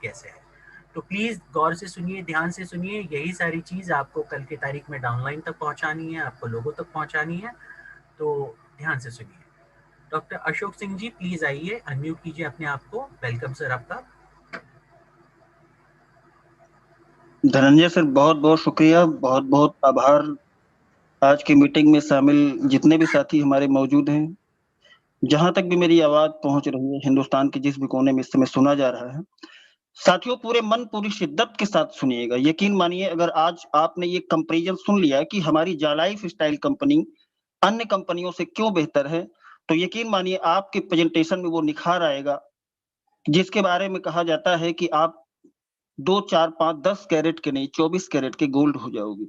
कैसे है। तो प्लीज गौर से सुनिए, ध्यान से सुनिए, यही सारी चीज आपको कल की तारीख में डाउनलाइन तक पहुंचानी है, आपको लोगों तक पहुंचानी है, तो ध्यान से सुनिए। डॉक्टर अशोक सिंह जी प्लीज आइए, अनम्यूट कीजिए अपने आप को। वेलकम सर आपका। धनंजय सर, बहुत बहुत शुक्रिया, बहुत बहुत आभार। आज की मीटिंग में शामिल जितने भी साथी हमारे मौजूद हैं, जहां तक भी मेरी आवाज पहुंच रही है, हिंदुस्तान के जिस भी कोने में इस समय सुना जा रहा है, साथियों पूरे मन पूरी शिद्दत के साथ सुनिएगा। यकीन मानिए, अगर आज आपने ये कंपैरिजन सुन लिया कि हमारी जालाइफ स्टाइल कंपनी अन्य कंपनियों से क्यों बेहतर है, तो यकीन मानिए आपके प्रेजेंटेशन में वो निखार आएगा जिसके बारे में कहा जाता है कि आप 2, 4, 5, 10 कैरेट के नहीं, 24 कैरेट के गोल्ड हो जाओगे।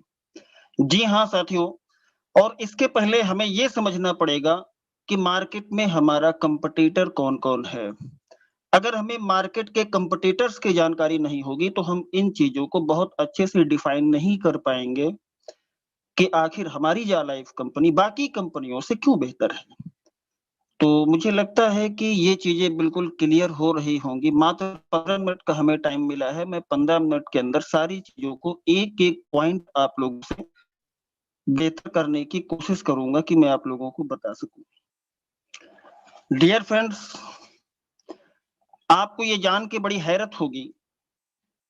जी हाँ साथियों, और इसके पहले हमें ये समझना पड़ेगा कि मार्केट में हमारा कंपटीटर कौन-कौन है। अगर हमें मार्केट के कंपटीटर्स की जानकारी नहीं होगी, तो हम इन चीजों को बहुत अच्छे से डिफाइन नहीं कर पाएंगे कि आखिर हमारी जालाइफ कंपनी बाकी कंपनियों से क्यों बेहतर है। तो मुझे लगता है कि ये चीजें बिल्कुल क्लियर हो रही होंगी। मात्र 15 मिनट का हमें टाइम मिला है। मैं 15 मिनट के अंदर सारी चीजों को एक-एक पॉइंट आप लोगों से बेहतर करने की कोशिश करूंगा कि मैं आप लोगों को बता सकूं। डियर फ्रेंड्स, आपको ये जान के बड़ी हैरत होगी,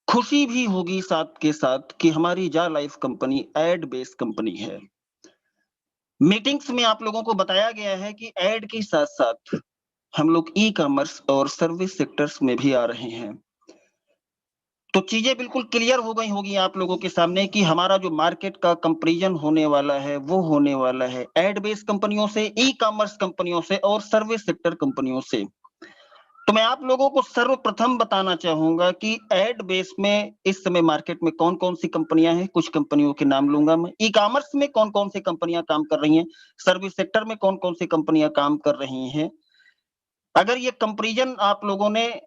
खुशी भी होगी साथ के साथ कि हमारी जालाइफ कंपनी एड बेस्ड कंपनी है। मीटिंग्स में आप लोगों को बताया गया है कि एड के साथ-साथ हम लोग ई-कॉमर्स और सर्विस सेक्टर्स में भी आ रहे हैं। तो चीजें बिल्कुल क्लियर हो गई होगी आप लोगों के सामने कि हमारा जो मार्केट का कंपैरिजन होने वाला है, वो होने वाला है एड बेस्ड कंपनियों से, ई-कॉमर्स कंपनियों से और सर्विस सेक्टर कंपनियों से। तो मैं आप लोगों को सर्वप्रथम बताना चाहूंगा कि एड बेस में इस समय मार्केट में कौन-कौन सी कंपनियां हैं। कुछ कंपनियों के नाम लूंगा मैं। ई-कॉमर्स में कौन-कौन सी कंपनियां काम कर रही हैं, सर्विस सेक्टर में कौन-कौन सी कंपनियां काम कर रही हैं। अगर ये कंपैरिजन आप लोगों ने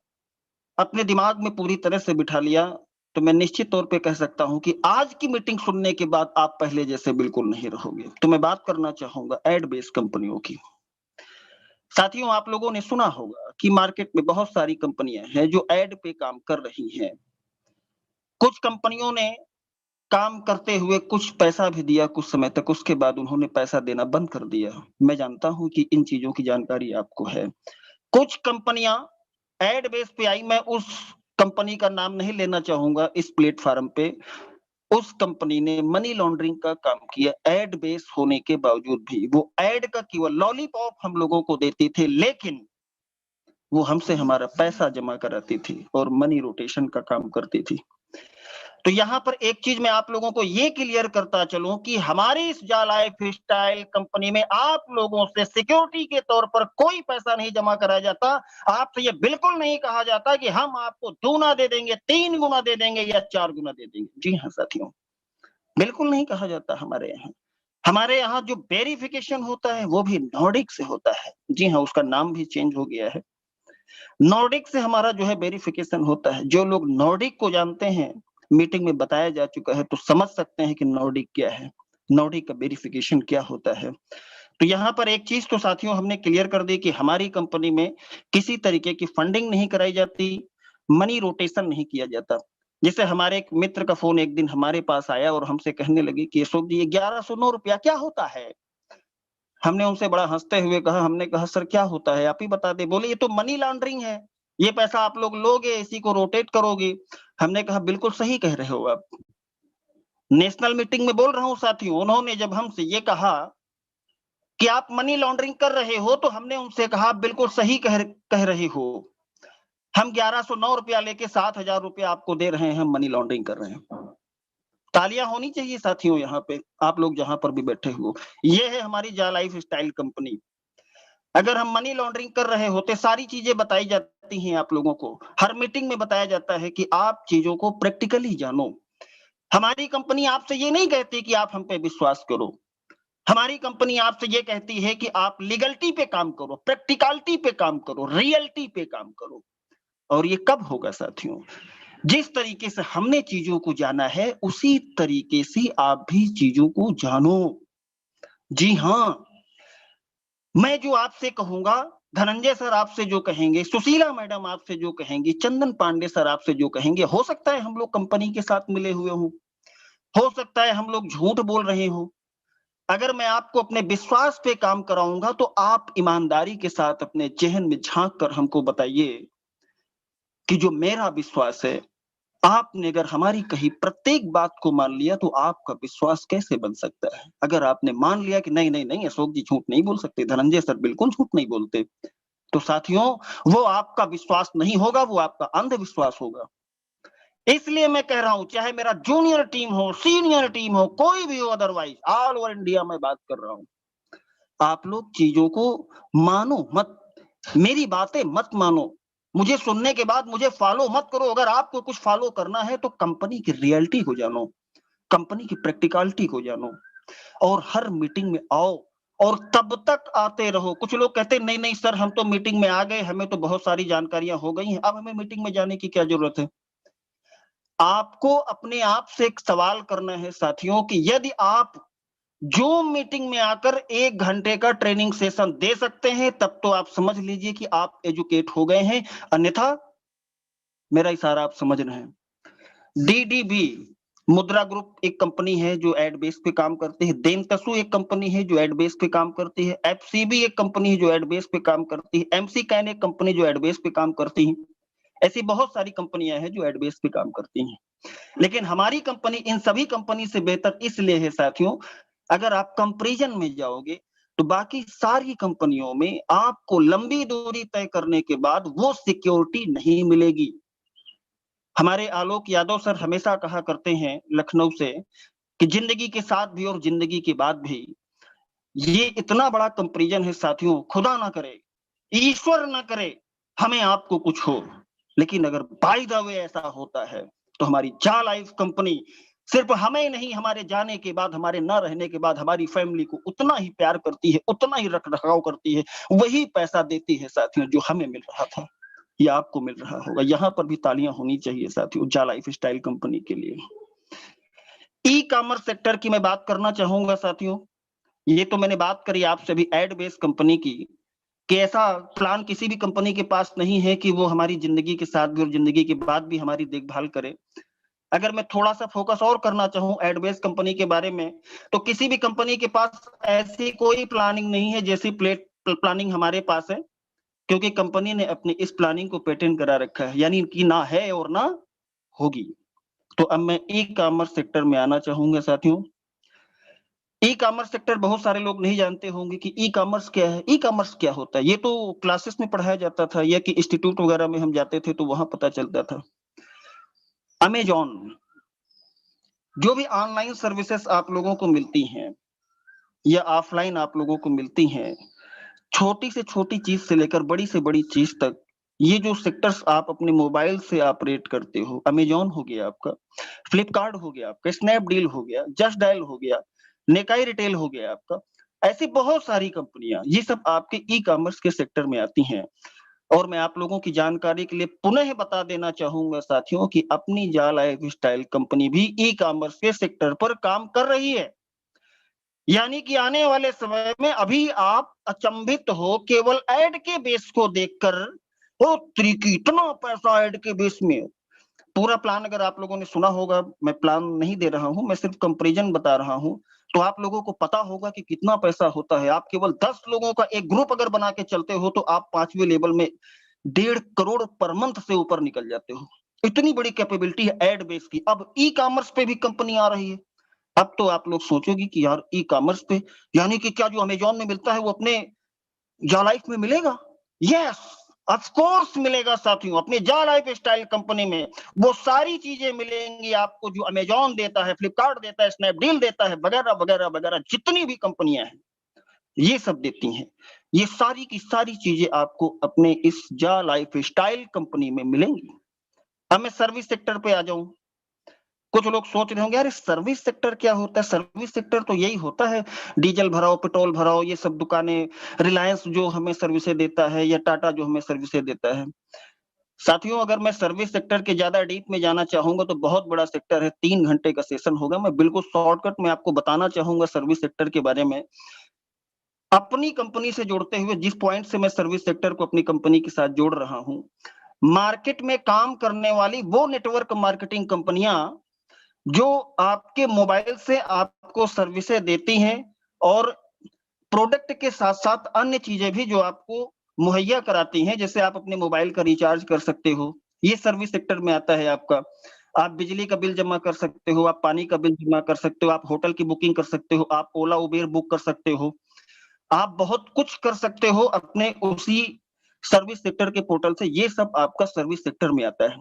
अपने दिमाग में पूरी तरह से बिठा लिया, तो मैं निश्चित तौर पे कह सकता हूं कि आज की मीटिंग सुनने के बाद आप पहले जैसे बिल्कुल नहीं रहोगे। तो मैं बात करना चाहूंगा एड बेस्ड कंपनियों की। साथियों, आप लोगों ने सुना होगा कि मार्केट में बहुत सारी कंपनियां हैं जो एड पे काम कर रही हैं। कुछ कंपनियों ने काम करते हुए कुछ पैसा भी दिया कुछ समय तक, उसके बाद उन्होंने पैसा देना बंद कर दिया। मैं जानता हूं कि इन चीजों की जानकारी आपको है। कुछ कंपनियां एड बेस पे आई, मैं उस कंपनी का नाम नहीं लेना चाहूंगा इस प्लेटफॉर्म पे। उस कंपनी ने मनी लॉन्ड्रिंग का काम किया एड बेस होने के बावजूद भी। वो एड का केवल लॉलीपॉप हम लोगों को देती थी, लेकिन वो हमसे हमारा पैसा जमा कराती थी और मनी रोटेशन का काम करती थी। तो यहाँ पर एक चीज मैं आप लोगों को ये क्लियर करता चलूं कि हमारी इस जालाइफ स्टाइल कंपनी में आप लोगों से सिक्योरिटी के तौर पर कोई पैसा नहीं जमा कराया जाता। आपसे ये बिल्कुल नहीं कहा जाता कि हम आपको दूना दे देंगे, 3 गुना दे देंगे या 4 गुना दे देंगे। जी हाँ साथियों, बिल्कुल नहीं कहा जाता हमारे यहाँ। हमारे यहाँ जो वेरिफिकेशन होता है वो भी नॉर्डिक से होता है। जी हाँ, उसका नाम भी चेंज हो गया है। नॉर्डिक से हमारा जो है वेरिफिकेशन होता है। जो लोग नॉर्डिक को जानते हैं, मीटिंग में बताया जा चुका है, तो समझ सकते हैं कि नॉर्डिक क्या है, नॉर्डिक का वेरिफिकेशन क्या होता है। तो यहाँ पर एक चीज तो साथियों हमने क्लियर कर दी कि हमारी कंपनी में किसी तरीके की फंडिंग नहीं कराई जाती, मनी रोटेशन नहीं किया जाता। जैसे हमारे एक मित्र का फोन एक दिन हमारे पास आया और हमसे कहने लगे कि अशोक जी, ये 1109 रुपया क्या होता है। हमने उनसे बड़ा हंसते हुए कहा, हमने कहा सर क्या होता है, आप ही बता दे। बोले ये तो मनी लॉन्ड्रिंग है, ये पैसा आप लोग लोगे, इसी को रोटेट करोगे। हमने कहा बिल्कुल सही कह रहे हो आप। नेशनल मीटिंग में बोल रहा हूँ साथियों, उन्होंने जब हमसे ये कहा कि आप मनी लॉन्ड्रिंग कर रहे हो, तो हमने उनसे कहा बिल्कुल सही कह रहे हो। हम 1109 रुपया लेके 7,000 रुपया आपको दे रहे हैं, हम मनी लॉन्ड्रिंग कर रहे हैं। तालियां होनी चाहिए साथियों यहाँ पे, आप लोग जहां पर भी बैठे हो। ये है हमारी जालाइफ स्टाइल कंपनी। अगर हम मनी लॉन्ड्रिंग कर रहे होते, सारी चीजें बताई जाती हैं आप लोगों को, हर मीटिंग में बताया जाता है कि आप चीजों को प्रैक्टिकली जानो। हमारी कंपनी आपसे ये नहीं कहती कि आप हम पे विश्वास करो। हमारी कंपनी आपसे ये कहती है कि आप लीगलिटी पे काम करो, प्रैक्टिकलिटी पे काम करो, रियलिटी पे काम करो। और ये कब होगा साथियों? जिस तरीके से हमने चीजों को जाना है, उसी तरीके से आप भी चीजों को जानो। जी हाँ, मैं जो आपसे कहूंगा धनंजय सर आपसे जो कहेंगे, सुशीला मैडम आपसे जो कहेंगी, चंदन पांडे सर आपसे जो कहेंगे, हो सकता है हम लोग कंपनी के साथ मिले हुए हों, हो सकता है हम लोग झूठ बोल रहे हों। अगर मैं आपको अपने विश्वास पे काम कराऊंगा तो आप ईमानदारी के साथ अपने ज़हन में झांक कर हमको बताइए कि जो मेरा विश्वास है, आपने अगर हमारी कही प्रत्येक बात को मान लिया तो आपका विश्वास कैसे बन सकता है? अगर आपने मान लिया कि नहीं, नहीं, नहीं अशोक जी झूठ नहीं बोल सकते, धनंजय सर बिल्कुल झूठ नहीं बोलते, तो साथियों वो आपका विश्वास नहीं होगा, वो आपका अंधविश्वास होगा। इसलिए मैं कह रहा हूं, चाहे मेरा जूनियर टीम हो, सीनियर टीम हो, कोई भी हो, अदरवाइज ऑल ओवर इंडिया में बात कर रहा हूं, आप लोग चीजों को मानो मत, मेरी बातें मत मानो, मुझे सुनने के बाद मुझे फॉलो मत करो। अगर आपको कुछ फॉलो करना है तो कंपनी की रियलिटी को जानो, कंपनी की प्रैक्टिकलिटी को जानो और हर मीटिंग में आओ और तब तक आते रहो। कुछ लोग कहते हैं नहीं नहीं सर हम तो मीटिंग में आ गए, हमें तो बहुत सारी जानकारियां हो गई हैं, अब हमें मीटिंग में जाने की क्या जरूरत है? आपको अपने आप से एक सवाल करना है साथियों कि यदि आप जूम मीटिंग में आकर 1 घंटे का ट्रेनिंग सेशन दे सकते हैं तब तो आप समझ लीजिए कि आप एजुकेट हो गए हैं, अन्यथा मेरा इशारा आप समझ रहे हैं। डीडीबी मुद्रा ग्रुप एक कंपनी है जो एड बेस पे काम करती है, देनतसु एक कंपनी है जो एड बेस पे काम करती है, एफसीबी एक कंपनी है जो एड बेस पे काम करती है, एमसी कैन एक कंपनी जो एड बेस पे काम करती है। ऐसी बहुत सारी कंपनियां हैं जो एड बेस पे काम करती हैं, लेकिन हमारी कंपनी इन सभी कंपनी से बेहतर इसलिए है साथियों, अगर आप कंपैरिजन में जाओगे तो बाकी सारी कंपनियों में आपको लंबी दूरी तय करने के बाद वो सिक्योरिटी नहीं मिलेगी। हमारे आलोक यादव सर हमेशा कहा करते हैं लखनऊ से कि जिंदगी के साथ भी और जिंदगी के बाद भी ये इतना बड़ा कंपैरिजन है साथियों, खुदा ना करे, ईश्वर ना करे हमें आपको कुछ हो, लेकिन अगर बाय द वे ऐसा होता है तो हमारी जा लाइफ कंपनी सिर्फ हमें नहीं, हमारे जाने के बाद, हमारे न रहने के बाद हमारी फैमिली को उतना ही प्यार करती है, उतना ही रख रखाव करती है, वही पैसा देती है साथियों जो हमें मिल रहा था या आपको मिल रहा होगा। यहाँ पर भी तालियां होनी चाहिए साथियों जा लाइफ स्टाइल कंपनी के लिए। ई कॉमर्स सेक्टर की मैं बात करना चाहूंगा साथियों। ये तो मैंने बात करी आपसे भी एड बेस्ड कंपनी की, कि ऐसा प्लान किसी भी कंपनी के पास नहीं है कि वो हमारी जिंदगी के साथ भी और जिंदगी के बाद भी हमारी देखभाल करे। अगर मैं थोड़ा सा फोकस और करना चाहूं एड बेस्ड कंपनी के बारे में, तो किसी भी कंपनी के पास ऐसी कोई प्लानिंग नहीं है जैसी प्लानिंग हमारे पास है, क्योंकि कंपनी ने अपनी इस प्लानिंग को पेटेंट करा रखा है, यानी कि ना है और ना होगी। तो अब मैं ई कॉमर्स सेक्टर में आना चाहूंगा साथियों। ई कॉमर्स सेक्टर बहुत सारे लोग नहीं जानते होंगे कि ई कॉमर्स क्या है। ई कॉमर्स क्या होता है ये तो क्लासेस में पढ़ाया जाता था या कि इंस्टीट्यूट वगैरह में हम जाते थे तो वहां पता चलता था। अमेजॉन, जो भी ऑनलाइन सर्विसेज आप लोगों को मिलती हैं या ऑफलाइन आप लोगों को मिलती हैं, छोटी से छोटी चीज से लेकर बड़ी से बड़ी चीज तक, ये जो सेक्टर्स आप अपने मोबाइल से ऑपरेट करते हो, अमेजॉन हो गया आपका, फ्लिपकार्ट हो गया आपका, स्नैपडील हो गया, जस्ट डायल हो गया, नेकाई रिटेल हो गया आपका, ऐसी बहुत सारी कंपनियां, ये सब आपके ई कॉमर्स के सेक्टर में आती हैं। और मैं आप लोगों की जानकारी के लिए पुनः बता देना चाहूंगा साथियों कि अपनी जा लाइफ स्टाइल कंपनी भी ई कॉमर्स के सेक्टर पर काम कर रही है, यानी कि आने वाले समय में अभी आप अचंभित हो केवल एड के बेस को देखकर, ओ कितना पैसा एड के बेस में। पूरा प्लान अगर आप लोगों ने सुना होगा, मैं प्लान नहीं दे रहा हूं, मैं सिर्फ कंपैरिजन बता रहा हूं, तो आप लोगों को पता होगा कि कितना पैसा होता है। आप केवल 10 लोगों का एक ग्रुप अगर बना के चलते हो तो आप 5वें लेवल में 1.5 करोड़ पर मंथ से ऊपर निकल जाते हो। इतनी बड़ी कैपेबिलिटी है एड बेस की। अब ई कॉमर्स पे भी कंपनी आ रही है। अब तो आप लोग सोचोगे कि यार ई कॉमर्स पे, यानी कि क्या जो अमेजॉन में मिलता है वो अपने जा लाइफ में मिलेगा? यस, ऑफ कोर्स मिलेगा साथियों। अपने जा लाइफ स्टाइल कंपनी में वो सारी चीजें मिलेंगी आपको जो अमेजॉन देता है, फ्लिपकार्ट देता है, स्नैपडील देता है, वगैरह वगैरह वगैरह, जितनी भी कंपनियां हैं ये सब देती हैं। ये सारी की सारी चीजें आपको अपने इस जा लाइफ स्टाइल कंपनी में मिलेंगी। अब मैं सर्विस सेक्टर पे आ जाऊं। कुछ लोग सोच रहे होंगे यार सर्विस सेक्टर क्या होता है? सर्विस सेक्टर तो यही होता है, डीजल भराओ, पेट्रोल भराओ, ये सब दुकानें, रिलायंस जो हमें सर्विसेज देता है या टाटा जो हमें सर्विसेज देता है। साथियों अगर मैं सर्विस सेक्टर के ज्यादा डीप में जाना चाहूंगा तो बहुत बड़ा सेक्टर है, 3 घंटे का सेशन होगा। मैं बिल्कुल शॉर्टकट में आपको बताना चाहूंगा सर्विस सेक्टर के बारे में। अपनी कंपनी से जोड़ते हुए, जिस पॉइंट से मैं सर्विस सेक्टर को अपनी कंपनी के साथ जोड़ रहा हूं, मार्केट में काम करने वाली वो नेटवर्क मार्केटिंग कंपनियां जो आपके मोबाइल से आपको सर्विसेज देती हैं और प्रोडक्ट के साथ साथ अन्य चीजें भी जो आपको मुहैया कराती हैं, जैसे आप अपने मोबाइल का रिचार्ज कर सकते हो, ये सर्विस सेक्टर में आता है आपका। आप बिजली का बिल जमा कर सकते हो, आप पानी का बिल जमा कर सकते हो, आप होटल की बुकिंग कर सकते हो, आप ओला उबेर बुक कर सकते हो, आप बहुत कुछ कर सकते हो अपने उसी सर्विस सेक्टर के पोर्टल से। ये सब आपका सर्विस सेक्टर में आता है।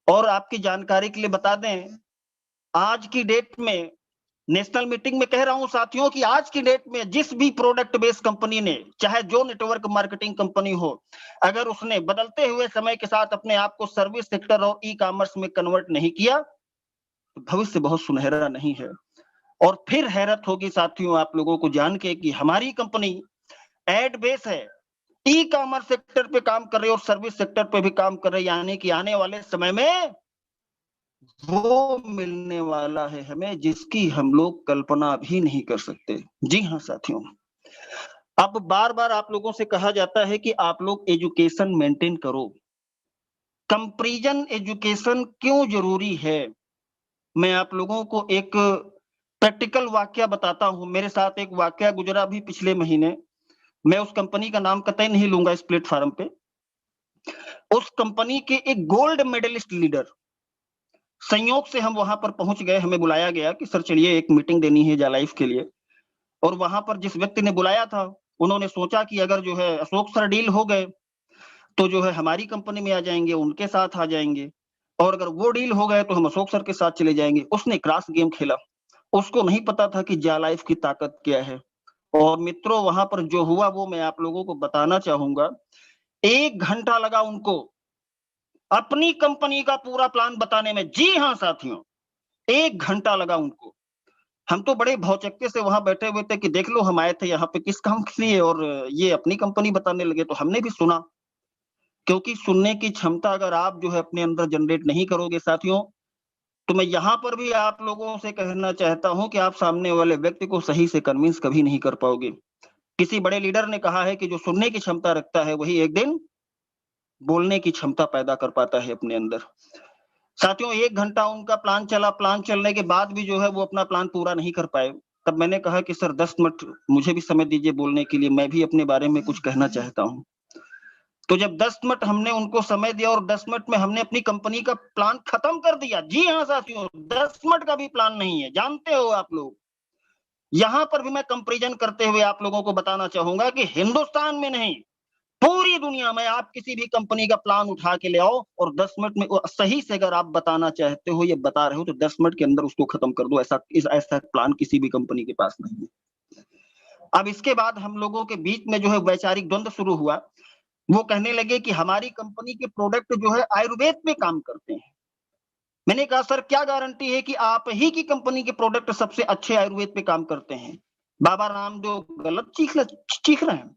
और आपकी जानकारी के लिए बता दें, आज की डेट में नेशनल मीटिंग में कह रहा हूं साथियों कि आज की डेट में जिस भी प्रोडक्ट बेस्ड कंपनी ने, चाहे जो नेटवर्क मार्केटिंग कंपनी हो, अगर उसने बदलते हुए समय के साथ अपने आप को सर्विस सेक्टर और ई कॉमर्स में कन्वर्ट नहीं किया, तो भविष्य बहुत सुनहरा नहीं है। और फिर हैरत होगी साथियों आप लोगों को जान के कि हमारी कंपनी एड बेस है, ई कॉमर्स सेक्टर पे काम कर रही है और सर्विस सेक्टर पे भी काम कर रही है, यानी कि आने वाले समय में वो मिलने वाला है हमें जिसकी हम लोग कल्पना भी नहीं कर सकते। जी हाँ साथियों, अब बार-बार आप लोगों से कहा जाता है कि आप लोग एजुकेशन मेंटेन करो। कंपैरिजन एजुकेशन क्यों जरूरी है? मैं आप लोगों को एक प्रैक्टिकल वाकया बताता हूं। मेरे साथ एक वाकया गुजरा भी पिछले महीने। मैं उस कंपनी का नाम कतई नहीं लूंगा इस प्लेटफॉर्म पे। उस कंपनी के एक गोल्ड मेडलिस्ट लीडर, संयोग से हम वहां पर पहुंच गए, हमें बुलाया गया कि सर चलिए एक मीटिंग देनी है जा लाइफ के लिए। और वहां पर जिस व्यक्ति ने बुलाया था, उन्होंने सोचा कि अगर जो है अशोक सर डील हो गए तो जो है हमारी कंपनी में आ जाएंगे, उनके साथ आ जाएंगे, और अगर वो डील हो गए तो हम अशोक सर के साथ चले जाएंगे। उसने क्रॉस गेम खेला। उसको नहीं पता था कि जा लाइफ की ताकत क्या है। और मित्रों, वहां पर जो हुआ वो मैं आप लोगों को बताना चाहूंगा। 1 घंटा लगा उनको अपनी कंपनी का पूरा प्लान बताने में। जी हाँ साथियों, 1 घंटा लगा उनको। हम तो बड़े भौचक्के से वहां बैठे हुए थे कि देख लो हम आए थे यहाँ पे किस काम के लिए, और ये अपनी कंपनी बताने लगे। तो हमने भी सुना, क्योंकि सुनने की क्षमता अगर आप जो है अपने अंदर जनरेट नहीं करोगे साथियों, तो मैं यहाँ पर भी आप लोगों से कहना चाहता हूं कि आप सामने वाले व्यक्ति को सही से कन्विंस कभी नहीं कर पाओगे। किसी बड़े लीडर ने कहा है कि जो सुनने की क्षमता रखता है वही एक दिन बोलने की क्षमता पैदा कर पाता है अपने अंदर। साथियों, 1 घंटा उनका प्लान चला। प्लान चलने के बाद भी जो है वो अपना प्लान पूरा नहीं कर पाए। तब मैंने कहा कि सर 10 मिनट मुझे भी समय दीजिए बोलने के लिए, मैं भी अपने बारे में कुछ कहना चाहता हूं। तो जब 10 मिनट हमने उनको समय दिया और 10 मिनट में हमने अपनी कंपनी का प्लान खत्म कर दिया। जी हाँ साथियों, 10 मिनट का भी प्लान नहीं है, जानते हो आप लोग। यहां पर भी मैं कंपैरिजन करते हुए आप लोगों को बताना चाहूंगा कि हिंदुस्तान में नहीं, पूरी दुनिया में आप किसी भी कंपनी का प्लान उठा के ले आओ और 10 मिनट में सही से अगर आप बताना चाहते हो, ये बता रहे हो, तो 10 मिनट के अंदर उसको खत्म कर दो। ऐसा प्लान किसी भी कंपनी के पास नहीं है। अब इसके बाद हम लोगों के बीच में जो है वैचारिक द्वंद्व शुरू हुआ। वो कहने लगे कि हमारी कंपनी के प्रोडक्ट जो है आयुर्वेद में काम करते हैं। मैंने कहा सर क्या गारंटी है कि आप ही की कंपनी के प्रोडक्ट सबसे अच्छे आयुर्वेद पे काम करते हैं? बाबा रामदेव गलत चीख रहे हैं।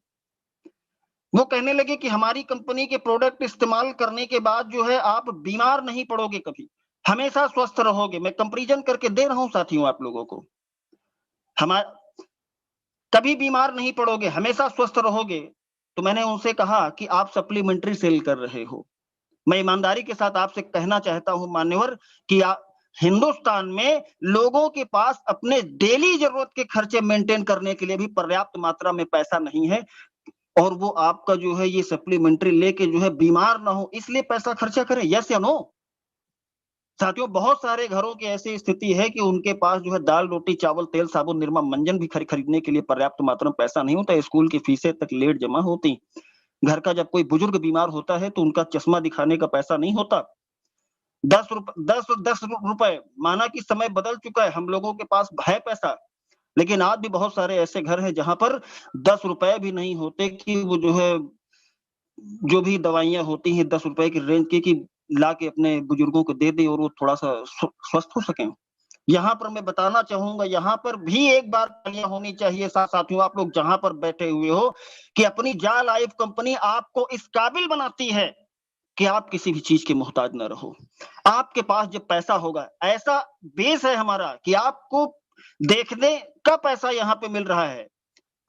वो कहने लगे कि हमारी कंपनी के प्रोडक्ट इस्तेमाल करने के बाद जो है आप बीमार नहीं पड़ोगे, कभी हमेशा स्वस्थ रहोगे। मैं कंपैरिजन करके दे रहा हूं साथियों आप लोगों को। हमारा कभी बीमार नहीं पड़ोगे, हमेशा स्वस्थ रहोगे। तो मैंने उनसे कहा कि आप सप्लीमेंट्री सेल कर रहे हो। मैं ईमानदारी के साथ आपसे कहना चाहता हूं मान्यवर कि हिंदुस्तान में लोगों के पास अपने डेली जरूरत के खर्चे मेंटेन करने के लिए भी पर्याप्त मात्रा में पैसा नहीं है, और वो आपका जो है ये सप्लीमेंट्री लेके जो है बीमार ना हो इसलिए पैसा खर्चा करें। यस या नो? साथियों, बहुत सारे घरों की ऐसी स्थिति है कि उनके पास जो है दाल रोटी चावल तेल साबुन निरमा मंजन भी खरीदने के लिए पर्याप्त मात्रा में पैसा नहीं होता। स्कूल की फीसें तक लेट जमा होती। घर का जब कोई बुजुर्ग बीमार होता है तो उनका चश्मा दिखाने का पैसा नहीं होता। 10 रुपए माना कि समय बदल चुका है, हम लोगों के पास है पैसा, लेकिन आज भी बहुत सारे ऐसे घर हैं जहां पर 10 रुपए भी नहीं होते कि वो जो है जो भी दवाइयां होती हैं 10 रुपए की रेंज की, ला के अपने बुजुर्गों को दे दे और वो थोड़ा सा स्वस्थ हो सके। यहाँ पर मैं बताना चाहूंगा, यहाँ पर भी एक बार तालियां होनी चाहिए साथियों आप लोग जहां पर बैठे हुए हो, कि अपनी जा लाइफ कंपनी आपको इस काबिल बनाती है कि आप किसी भी चीज के मोहताज न रहो। आपके पास जब पैसा होगा, ऐसा बेस है हमारा कि आपको देखने का पैसा यहाँ पे मिल रहा है।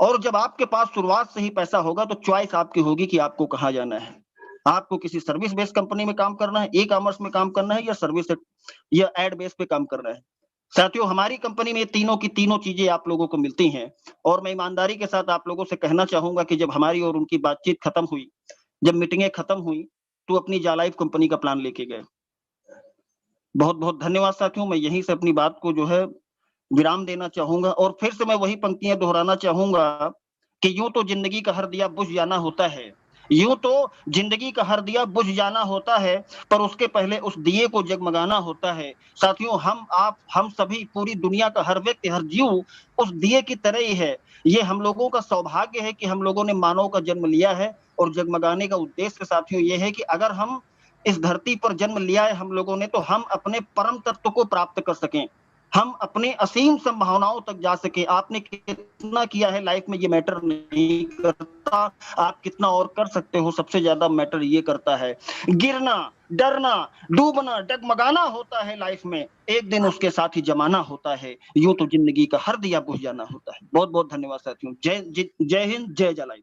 और जब आपके पास शुरुआत से ही पैसा होगा तो चॉइस आपकी होगी कि आपको कहाँ जाना है। आपको किसी सर्विस बेस्ड कंपनी में काम करना है, ई-कॉमर्स में काम करना है, या सर्विस या एड बेस पे काम करना है। साथियों, हमारी कंपनी में तीनों की तीनों चीजें आप लोगों को मिलती हैं, और मैं ईमानदारी के साथ आप लोगों से कहना चाहूंगा कि जब हमारी और उनकी बातचीत खत्म हुई, जब मीटिंगें खत्म हुई, तो अपनी जालाइफ कंपनी का प्लान लेके गए। बहुत बहुत धन्यवाद साथियों। मैं यहीं से अपनी बात को जो है विराम देना चाहूंगा, और फिर से मैं वही पंक्तियां दोहराना चाहूंगा कि यूं तो जिंदगी का हर दिया बुझ जाना होता है, यूं तो जिंदगी का हर दिया बुझ जाना होता है, पर उसके पहले उस दिए को जगमगाना होता है। साथियों, हम आप हम सभी, पूरी दुनिया का हर व्यक्ति, हर जीव उस दिए की तरह ही है। ये हम लोगों का सौभाग्य है कि हम लोगों ने मानव का जन्म लिया है, और जगमगाने का उद्देश्य साथियों ये है कि अगर हम इस धरती पर जन्म लिया है हम लोगों ने, तो हम अपने परम तत्व को प्राप्त कर सकें, हम अपने असीम संभावनाओं तक जा सके। आपने कितना किया है लाइफ में ये मैटर नहीं करता, आप कितना और कर सकते हो सबसे ज्यादा मैटर ये करता है। गिरना, डरना, डूबना, डगमगाना होता है लाइफ में, एक दिन उसके साथ ही जमाना होता है। यूं तो जिंदगी का हर दिया बुझ जाना होता है। बहुत बहुत धन्यवाद साथियों। जय हिंद, जय जय लाइफ।